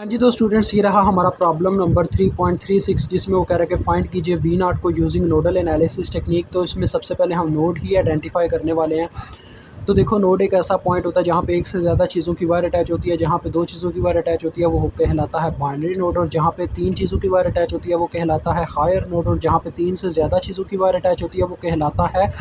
हाँ जी, तो स्टूडेंट्स ये रहा हमारा प्रॉब्लम नंबर 3.36 जिसमें वो कह रहा है कि फाइंड कीजिए वी नॉट को यूजिंग नोडल एनालिसिस टेक्निक। तो इसमें सबसे पहले हम नोड ही आइडेंटिफाई करने वाले हैं। तो देखो, नोड एक ऐसा पॉइंट होता है जहाँ पे एक से ज़्यादा चीज़ों की वायर अटैच होती है। जहाँ पे दो चीज़ों की वायर अटैच होती है वो कहलाता है बाइनरी नोड, और जहाँ पे तीन चीज़ों की वायर अटैच होती है वो कहलाता है हायर नोड, और जहाँ पे तीन से ज़्यादा चीज़ों की वायर अटैच होती है वो कहलाता है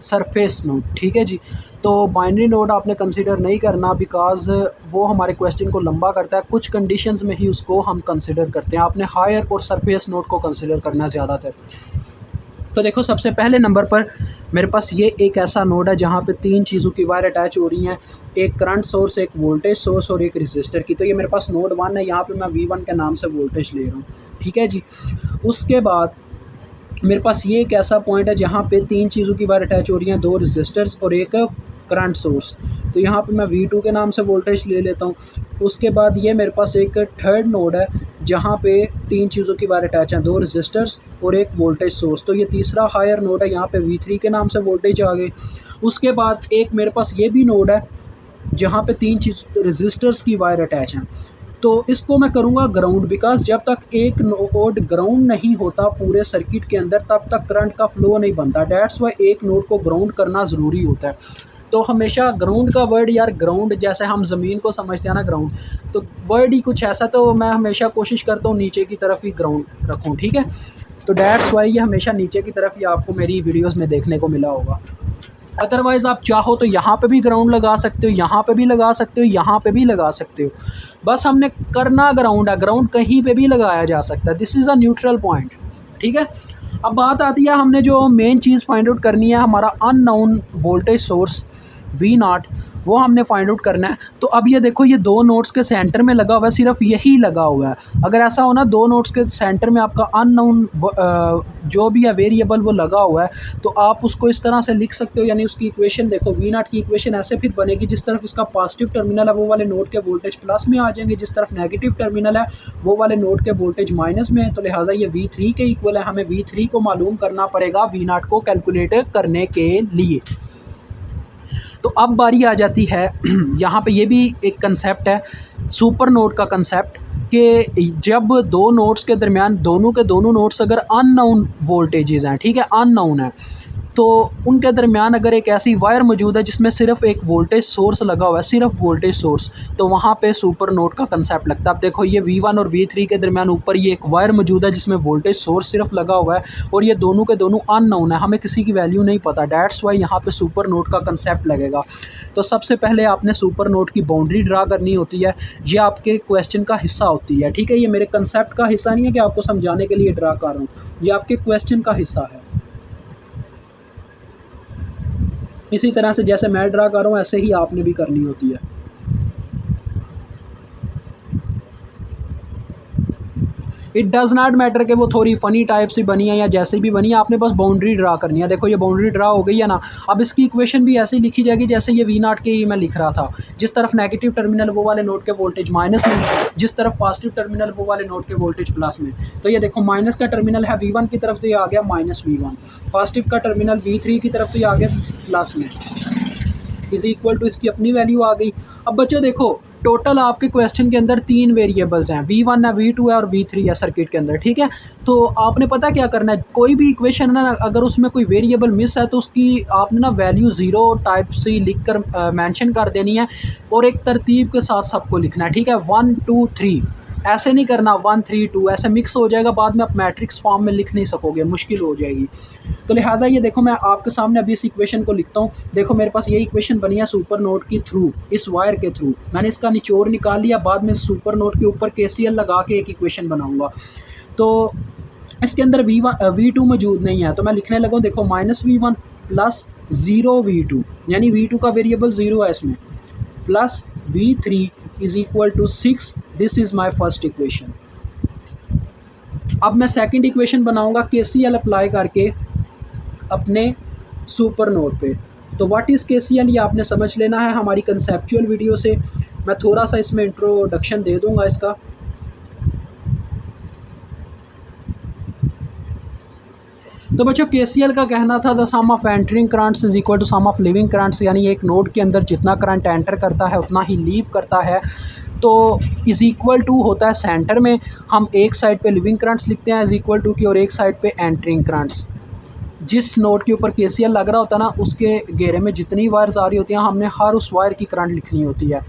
सरफेस नोड। ठीक है जी। तो बाइनरी नोड आपने कंसिडर नहीं करना, बिकॉज़ वो हमारे क्वेश्चन को लंबा करता है। कुछ कंडीशंस में ही उसको हम कंसिडर करते हैं। आपने हायर और सरफेस नोड को कंसिडर करना है ज़्यादातर। तो देखो, सबसे पहले नंबर पर मेरे पास ये एक ऐसा नोड है जहाँ पे तीन चीज़ों की वायर अटैच हो रही हैं, एक करंट सोर्स, एक वोल्टेज सोर्स और एक रेजिस्टर की। तो ये मेरे पास नोड 1 है, यहाँ पे मैं V1 के नाम से वोल्टेज ले रहा हूँ। ठीक है जी। उसके बाद मेरे पास ये एक ऐसा पॉइंट है जहाँ पे तीन चीज़ों की वायर अटैच हो रही हैं, दो रेजिस्टर्स और एक करंट सोर्स। तो यहाँ पे मैं V2 के नाम से वोल्टेज ले लेता हूँ। उसके बाद ये मेरे पास एक थर्ड नोड है जहाँ पे तीन चीज़ों की वायर अटैच हैं, दो रेजिस्टर्स और एक वोल्टेज सोर्स। तो ये तीसरा हायर नोड है, यहाँ पे V3 के नाम से वोल्टेज आ गई। उसके बाद एक मेरे पास ये भी नोड है जहाँ पे तीन चीज़ रेजिस्टर्स की वायर अटैच हैं। तो इसको मैं करूँगा ग्राउंड, बिकॉज़ जब तक एक नोड ग्राउंड नहीं होता पूरे सर्किट के अंदर तब तक करंट का फ्लो नहीं बनता। दैट्स वाई एक नोड को ग्राउंड करना ज़रूरी होता है। तो हमेशा ग्राउंड का वर्ड, यार ग्राउंड जैसे हम ज़मीन को समझते हैं ना ग्राउंड, तो वर्ड ही कुछ ऐसा। तो मैं हमेशा कोशिश करता हूँ नीचे की तरफ ही ग्राउंड रखूँ। ठीक है। तो दैट्स वाई ये हमेशा नीचे की तरफ ही आपको मेरी वीडियोज़ में देखने को मिला होगा। अदरवाइज़ आप चाहो तो यहाँ पे भी ग्राउंड लगा सकते हो, यहाँ पे भी लगा सकते हो, यहाँ पे भी लगा सकते हो। बस हमने करना ग्राउंड है, ग्राउंड कहीं पे भी लगाया जा सकता है। This is a neutral point. ठीक है। अब बात आती है, हमने जो मेन चीज़ फाइंड आउट करनी है, हमारा अननोन वोल्टेज सोर्स V0, वो हमने फाइंड आउट करना है। तो अब ये देखो, ये दो नोड्स के सेंटर में लगा हुआ है, सिर्फ यही लगा हुआ है। अगर ऐसा हो ना, दो नोड्स के सेंटर में आपका अननोन जो भी है वेरिएबल वो लगा हुआ है, तो आप उसको इस तरह से लिख सकते हो। यानी उसकी इक्वेशन देखो, V0 की इक्वेशन ऐसे फिर बनेगी, जिस तरफ इसका पॉजिटिव टर्मिनल है वो वाले नोड के वोल्टेज प्लस में आ जाएंगे, जिस तरफ नेगेटिव टर्मिनल है वो वाले नोड के वोल्टेज माइनस में है। तो लिहाजा ये V3 के इक्वल है। हमें V3 को मालूम करना पड़ेगा V0 को कैलकुलेट करने के लिए। तो अब बारी आ जाती है यहाँ पे, ये भी एक कंसेप्ट है सुपर नोड का कंसेप्ट, कि जब दो नोड्स के दरमियान दोनों के दोनों नोड्स अगर अननोन वोल्टेजेस हैं, ठीक है, अननोन है, तो उनके दरमियान अगर एक ऐसी वायर मौजूद है जिसमें सिर्फ एक वोल्टेज सोर्स लगा हुआ है, सिर्फ वोल्टेज सोर्स, तो वहाँ पे सुपर नोड का कंसेप्ट लगता है। अब देखो, ये V1 और V3 के दरमियान ऊपर ये एक वायर मौजूद है जिसमें वोल्टेज सोर्स सिर्फ लगा हुआ है, और ये दोनों के दोनों अननोन है, हमें किसी की वैल्यू नहीं पता। डैट्स वाई यहाँ पे सुपर नोड का कंसेप्ट लगेगा। तो सबसे पहले आपने सुपर नोड की बाउंड्री ड्रा करनी होती है। ये आपके क्वेश्चन का हिस्सा होती है। ठीक है। ये मेरे कंसेप्ट का हिस्सा नहीं है कि आपको समझाने के लिए ड्रा कर रहा हूँ, ये आपके क्वेश्चन का हिस्सा है। इसी तरह से जैसे मैं ड्रा कर रहा हूँ ऐसे ही आपने भी करनी होती है। इट डज़ नॉट मैटर कि वो थोड़ी फ़नी टाइप से बनी है या जैसे भी बनी है, आपने बस बाउंड्री ड्रा करनी है। देखो, ये बाउंड्री ड्रा हो गई है ना। अब इसकी इक्वेशन भी ऐसे ही लिखी जाएगी जैसे ये V0 के ही मैं लिख रहा था। जिस तरफ नेगेटिव टर्मिनल वो वाले नोड के वोल्टेज माइनस में, जिस तरफ पॉजिटिव टर्मिनल वो वाले नोड के वोल्टेज प्लस में। तो ये देखो, माइनस का टर्मिनल है V1 की तरफ, तो ये आ गया -V1। पॉजिटिव का टर्मिनल V3 की तरफ, तो ये आ गया प्लस में, इज इक्वल टू इसकी अपनी वैल्यू आ गई। अब बच्चों देखो, टोटल आपके क्वेश्चन के अंदर तीन वेरिएबल्स हैं, V1 है, V2 है और V3 है सर्किट के अंदर। ठीक है। तो आपने पता क्या करना है, कोई भी इक्वेशन है ना, अगर उसमें कोई वेरिएबल मिस है तो उसकी आपने ना वैल्यू 0 टाइप से लिख कर मैंशन कर देनी है, और एक तरतीब के साथ सबको लिखना है। ठीक है। 1 2 3 ऐसे नहीं करना, 1 3 2 ऐसे मिक्स हो जाएगा, बाद में आप मैट्रिक्स फॉर्म में लिख नहीं सकोगे, मुश्किल हो जाएगी। तो लिहाजा ये देखो, मैं आपके सामने अभी इस इक्वेशन को लिखता हूँ। देखो, मेरे पास ये इक्वेशन बनी है सुपर नोड की थ्रू, इस वायर के थ्रू मैंने इसका निचोड़ निकाल लिया। बाद में सुपर नोड के ऊपर KCL लगा के एक इक्वेशन बनाऊंगा। तो इसके अंदर V2 मौजूद नहीं है, तो मैं लिखने लगा, देखो, -V1 प्लस 0 V2, यानी V2 का वेरिएबल 0 है इसमें, plus V3 is equal to 6। This is my first equation. अब मैं सेकंड इक्वेशन बनाऊंगा KCL अप्लाई करके अपने सुपर नोड पे। तो व्हाट इज़ KCL, ये आपने समझ लेना है हमारी कंसेप्चुअल वीडियो से। मैं थोड़ा सा इसमें इंट्रोडक्शन दे दूंगा इसका। तो बच्चों, KCL का कहना था the sum of entering currents is equal to sum of leaving currents, यानी एक नोड के अंदर जितना करंट एंटर करता है उतना ही लीव करता है। तो इज़ इक्वल टू होता है सेंटर में, हम एक साइड पे लिविंग करंट्स लिखते हैं इज़ इक्वल टू की, और एक साइड पे एंटरिंग करंट्स। जिस नोड के ऊपर केसीएल लग रहा होता है ना, उसके घेरे में जितनी वायर्स आ रही होती हैं, हमने हर उस वायर की करंट लिखनी होती है।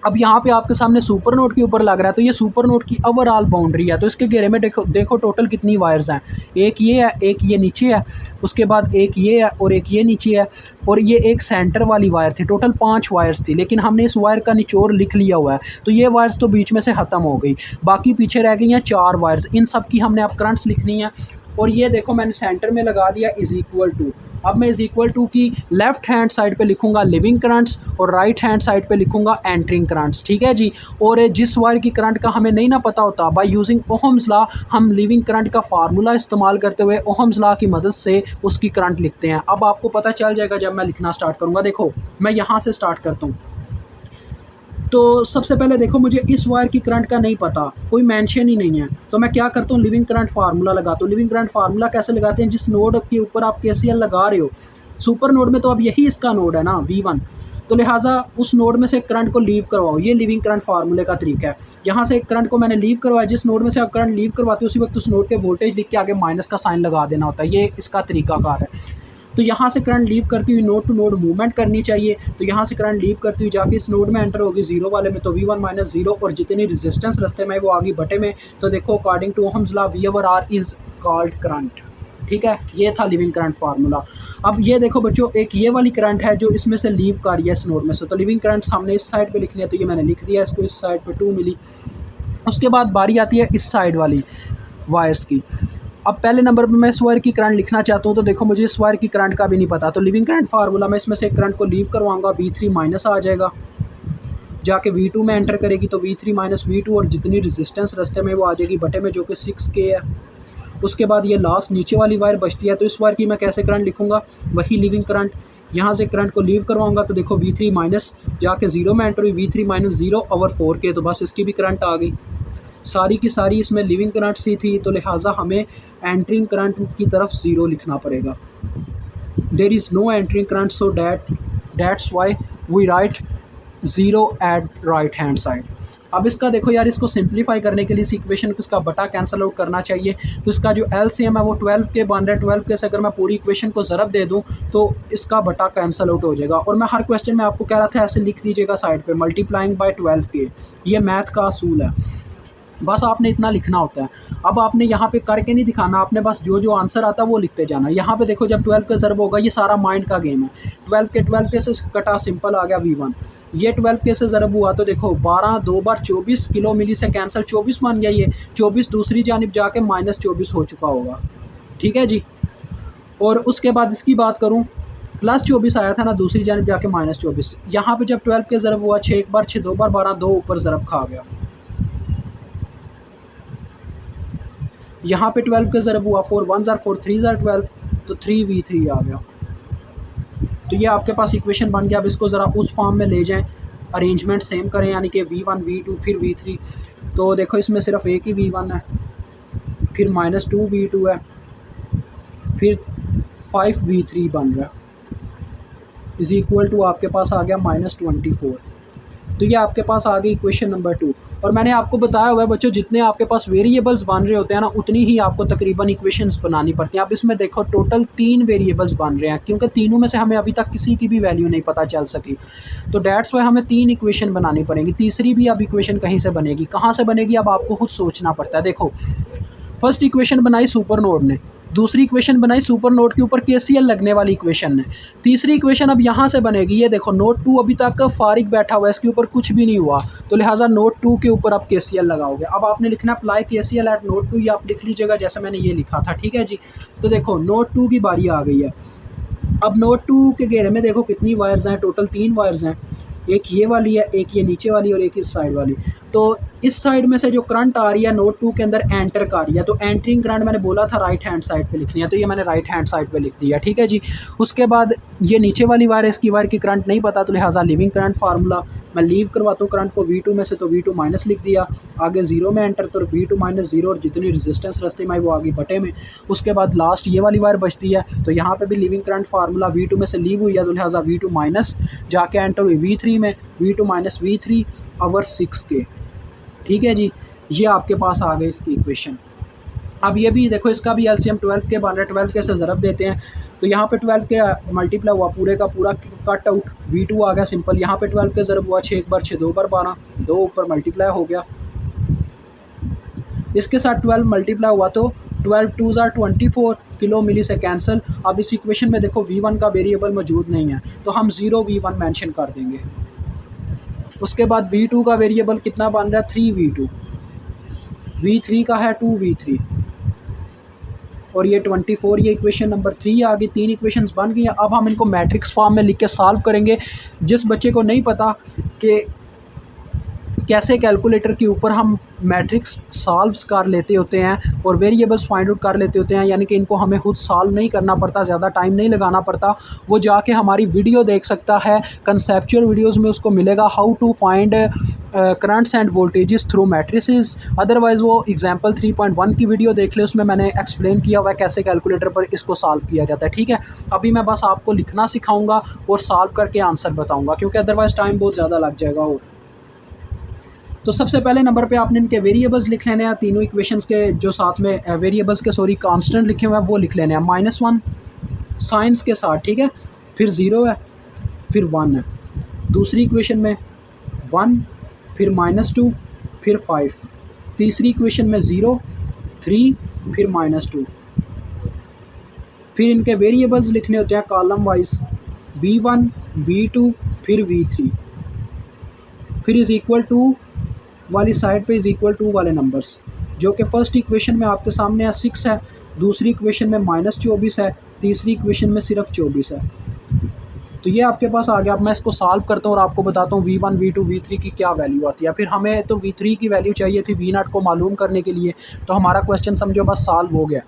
अब यहाँ पे आपके सामने सुपर नोड के ऊपर लग रहा है, तो ये सुपर नोड की ओवरऑल बाउंड्री है। तो इसके घेरे में देखो टोटल कितनी वायर्स हैं, एक ये है, एक ये नीचे है, उसके बाद एक ये है और एक ये नीचे है, और ये एक सेंटर वाली वायर थी। टोटल 5 वायर्स थी, लेकिन हमने इस वायर का निचोड़ लिख लिया हुआ है, तो ये वायर्स तो बीच में से ख़त्म हो गई, बाकी पीछे रह गई हैं 4 वायर्स। इन सब की हमने अब करंट्स लिखनी है। और ये देखो मैंने सेंटर में लगा दिया इज़ इक्वल टू। अब मैं इज़ इक्वल टू की लेफ़्ट हैंड साइड पे लिखूंगा लिविंग करंट्स और राइट हैंड साइड पे लिखूंगा एंटरिंग करंट्स, ठीक है जी। और जिस वायर की करंट का हमें नहीं ना पता होता, बाय यूजिंग ओहम्स लॉ हम लिविंग करंट का फार्मूला इस्तेमाल करते हुए ओहम्स लॉ की मदद से उसकी करंट लिखते हैं। अब आपको पता चल जाएगा जब मैं लिखना स्टार्ट करूँगा। देखो मैं यहाँ से स्टार्ट करता हूँ। तो सबसे पहले देखो मुझे इस वायर की करंट का नहीं पता, कोई मेंशन ही नहीं है, तो मैं क्या करता हूँ, लिविंग करंट फार्मूला लगाता हूँ। लिविंग करंट फार्मूला कैसे लगाते हैं, जिस नोड के ऊपर आप केसीएल लगा रहे हो, सुपर नोड में तो अब यही इसका नोड है ना V1, तो लिहाजा उस नोड में से करंट को लीव करवाओ। ये लिविंग करंट फार्मूले का तरीका है। यहाँ से करंट को मैंने लीव करवाया, जिस नोड में से आप करंट लीव करवाते हो उसी वक्त उस नोड के वोल्टेज लिख के आगे माइनस का साइन लगा देना होता है। ये इसका तरीकाकार है। तो यहाँ से करंट लीव करती हुई नोड टू नोड मूवमेंट करनी चाहिए। तो यहाँ से करंट लीव करती हुई जाके इस नोड में एंटर होगी जीरो वाले में, तो V1 माइनस जीरो, और जितनी रेजिस्टेंस रास्ते में वो आगे बटे में। तो देखो according to Ohm's law V/R is called current, ठीक है। ये था लिविंग करंट फार्मूला। अब ये देखो बच्चों, एक ये वाली करंट है जो इसमें से लीव कर रही है इस नोड में से, तो लिविंग करंट्स हमने इस साइड पे लिखनी है, तो ये मैंने लिख दिया इसको, इस साइड पे 2 मिली। उसके बाद बारी आती है इस साइड वाली वायर्स की। अब पहले नंबर पे मैं इस वायर की करंट लिखना चाहता हूँ, तो देखो मुझे इस वायर की करंट का भी नहीं पता, तो लिविंग करंट फार्मूला में इसमें से करंट को लीव करवाऊंगा, V3 माइनस आ जाएगा, जाके V2 में एंटर करेगी, तो V3 माइनस V2, और जितनी रेजिस्टेंस रास्ते में वो आ जाएगी बटे में, जो कि 6K है। उसके बाद ये लास्ट नीचे वाली वायर बचती है, तो इस वायर की मैं कैसे करंट लिखूंगा, वही लिविंग करंट। यहाँ से करंट को लीव करवाऊंगा, तो देखो V3 माइनस जाके जीरो में एंटर हुई, V3 minus zero over 4K, तो बस इसकी भी करंट आ गई। सारी की सारी इसमें लिविंग करंट सी थी, तो लिहाजा हमें एंटरिंग करंट की तरफ ज़ीरो लिखना पड़ेगा। There is no entering current, so that's why we write zero at right hand side. अब इसका देखो यार, इसको सिंप्लीफाई करने के लिए इस इक्वेशन को इसका बटा कैंसिल आउट करना चाहिए, तो इसका जो LCM है वो 12K बन रहा है। 12K से अगर मैं पूरी इक्वेशन को ज़रब दे दूं तो इसका बटा कैंसिल आउट हो जाएगा। और मैं हर क्वेश्चन में आपको कह रहा था ऐसे लिख दीजिएगा साइड पे, मल्टीप्लाइंग बाय 12K, ये मैथ का असूल है, बस आपने इतना लिखना होता है। अब आपने यहाँ पे करके नहीं दिखाना, आपने बस जो जो आंसर आता है वो लिखते जाना। यहाँ पे देखो जब 12 के ज़रब होगा, ये सारा माइंड का गेम है। 12 के से कटा, सिंपल आ गया V1। ये 12 के से ज़रब हुआ, तो देखो 12 2 बार 24 किलो मिली से कैंसिल 24 बन गया, ये 24 दूसरी जानिब जाके माइनस 24 हो चुका होगा, ठीक है जी। और उसके बाद इसकी बात करूँ, प्लस 24 आया था ना, दूसरी जानिब जाके माइनस 24। यहाँ पर जब 12 के ज़रब हुआ, 6 1 बार 6 2 बार 12, 2 ऊपर ज़रब खा गया। यहाँ पे 12 के ज़रब हुआ, 4 1 ज़ार 4 3 ज़ार 12, तो 3V3 आ गया। तो ये आपके पास इक्वेशन बन गया। अब इसको ज़रा उस फॉर्म में ले जाएं, अरेंजमेंट सेम करें, यानी कि V1 V2 फिर V3। तो देखो इसमें सिर्फ एक ही V1 है, फिर -2V2 है, फिर 5V3 बन रहा है, इज़ इक्वल टू आपके पास आ गया -24। तो ये आपके पास आ गई इक्वेशन नंबर 2। और मैंने आपको बताया हुआ है बच्चों, जितने आपके पास वेरिएबल्स बन रहे होते हैं ना, उतनी ही आपको तकरीबन इक्वेशंस बनानी पड़ती हैं। अब इसमें देखो टोटल 3 वेरिएबल्स बन रहे हैं, क्योंकि तीनों में से हमें अभी तक किसी की भी वैल्यू नहीं पता चल सकी, तो डैट्स वाई हमें 3 इक्वेशन बनानी पड़ेंगी। तीसरी भी अब इक्वेशन कहीं से बनेगी, कहाँ से बनेगी अब आपको खुद सोचना पड़ता है। देखो फर्स्ट इक्वेशन बनाई सुपर नोड ने, दूसरी इक्वेशन बनाई सुपर नोड के ऊपर केसीएल लगने वाली इक्वेशन ने, तीसरी इक्वेशन अब यहाँ से बनेगी। ये देखो नोड 2 अभी तक फारिग बैठा हुआ है, इसके ऊपर कुछ भी नहीं हुआ, तो लिहाजा नोड 2 के ऊपर आप केसीएल लगाओगे। अब आपने लिखना अप्लाई केसीएल एट नोड 2, ये आप लिख लीजिएगा जैसे मैंने ये लिखा था, ठीक है जी। तो देखो नोड 2 की बारी आ गई है। अब नोड 2 के घेरे में देखो कितनी वायर्स हैं, टोटल 3 वायर्स हैं, एक ये वाली है, एक ये नीचे वाली और एक इस साइड वाली। तो इस साइड में से जो करंट आ रही है नोड 2 के अंदर एंटर कर रही है, तो एंटरिंग करंट मैंने बोला था राइट हैंड साइड पे लिखनी है, तो ये मैंने राइट हैंड साइड पे लिख दिया, ठीक है जी। उसके बाद ये नीचे वाली वायर है, इसकी वायर की करंट नहीं पता, तो लिहाजा लिविंग करंट फार्मूला मैं लीव करवाता हूँ करंट को V2 में से, तो V2 माइनस लिख दिया, आगे जीरो में एंटर, तो V2 माइनस जीरो, और जितनी रेजिस्टेंस रास्ते में वो आगे बटे में। उसके बाद लास्ट ये वाली वायर बचती है, तो यहाँ पे भी लिविंग करंट फार्मूला V2 में से लीव हुई है, तो लिहाजा V2 माइनस जाके एंटर हुई V3 में, V2 minus V3, over 6K। ठीक है जी, ये आपके पास आ गई इसकी इक्वेशन। अब ये भी देखो, इसका भी एलसीएम 12 के बन रहा है, 12 के से ज़रब देते हैं तो यहाँ पे 12 के मल्टीप्लाई हुआ, पूरे का पूरा कट आउट, V2 आ गया सिंपल। यहाँ पे 12 के ज़रब हुआ, 6 एक बार 6 2 बार 12, 2 ऊपर मल्टीप्लाई हो गया, इसके साथ 12 मल्टीप्लाई हुआ तो 12 2 ज़ार 24 किलो मिली से कैंसिल। अब इस इक्वेशन में देखो V1 का वेरिएबल मौजूद नहीं है तो हम 0 V1 मेंशन कर देंगे। उसके बाद V2 का वेरिएबल कितना बन रहा है, 3V2, V3 का है 2V3 और ये 24, ये इक्वेशन नंबर 3 आ गई। 3 इक्वेशंस बन गई हैं। अब हम इनको मैट्रिक्स फॉर्म में लिख के सॉल्व करेंगे। जिस बच्चे को नहीं पता कि कैसे कैलकुलेटर के ऊपर हम मैट्रिक्स सॉल्व कर लेते होते हैं और वेरिएबल्स फाइंड आउट कर लेते होते हैं, यानी कि इनको हमें खुद सॉल्व नहीं करना पड़ता, ज़्यादा टाइम नहीं लगाना पड़ता, वो जाके हमारी वीडियो देख सकता है। कंसेप्चुअल वीडियोस में उसको मिलेगा how to find currents and voltages through matrices. Otherwise वो एग्जांपल 3.1 की वीडियो देख ले, उसमें मैंने एक्सप्लेन किया हुआ है कैसे कैलकुलेटर पर इसको सॉल्व किया जाता है। ठीक है, अभी मैं बस आपको लिखना सिखाऊँगा और सॉल्व करके आंसर बताऊँगा, क्योंकि अदरवाइज़ टाइम बहुत ज़्यादा लग जाएगा। और तो सबसे पहले नंबर पे आपने इनके वेरिएबल्स लिख लेने हैं, तीनों इक्वेशंस के जो साथ में वेरिएबल्स के कांस्टेंट लिखे हुए हैं वो लिख लेने हैं। -1 साइंस के साथ, ठीक है, फिर 0 है, फिर 1 है। दूसरी इक्वेशन में 1, फिर -2, फिर 5। तीसरी इक्वेशन में 0, 3, फिर -2। फिर इनके वेरिएबल्स लिखने होते हैं कॉलम वाइज, V1, V2, फिर V3, फिर इज़ इक्वल टू वाली साइड पे इज़ इक्वल टू वाले नंबर्स, जो कि फर्स्ट इक्वेशन में आपके सामने है 6 है, दूसरी इक्वेशन में -24 है, तीसरी इक्वेशन में सिर्फ 24 है। तो ये आपके पास आ गया। अब मैं इसको सॉल्व करता हूँ और आपको बताता हूँ V1, V2, V3 की क्या वैल्यू आती है। फिर हमें तो V3 की वैल्यू चाहिए थी V0 को मालूम करने के लिए, तो हमारा क्वेश्चन समझो बस सॉल्व हो गया।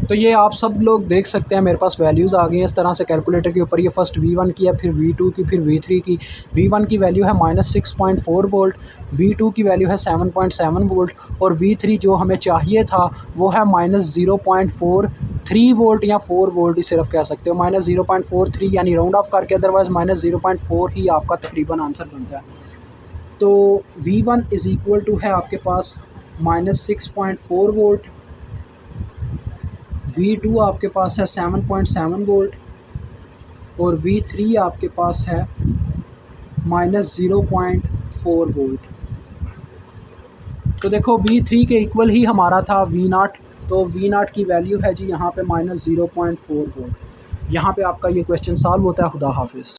तो ये आप सब लोग देख सकते हैं मेरे पास वैल्यूज़ आ गई हैं इस तरह से कैलकुलेटर के ऊपर। ये फर्स्ट V1 की है, फिर V2 की, फिर V3 की। V1 की वैल्यू है -6.4 वोल्ट, V2 की वैल्यू है 7.7 वोल्ट और V3 जो हमें चाहिए था वो है -0.43 वोल्ट या 4 वोल्ट ही सिर्फ कह सकते हो, -0.43 यानी राउंड ऑफ करके, अदरवाइज़ -0.4 ही आपका तकरीबन आंसर बनता है। तो V1 इज़ इक्वल टू है आपके पास -6.4 वोल्ट, V2 आपके पास है 7.7 वोल्ट और V3 आपके पास है -0.4 वोल्ट। तो देखो V3 के इक्वल ही हमारा था V0, तो V0 की वैल्यू है जी यहाँ पे -0.4 वोल्ट। यहाँ पे आपका ये क्वेश्चन सॉल्व होता है। खुदा हाफिज़।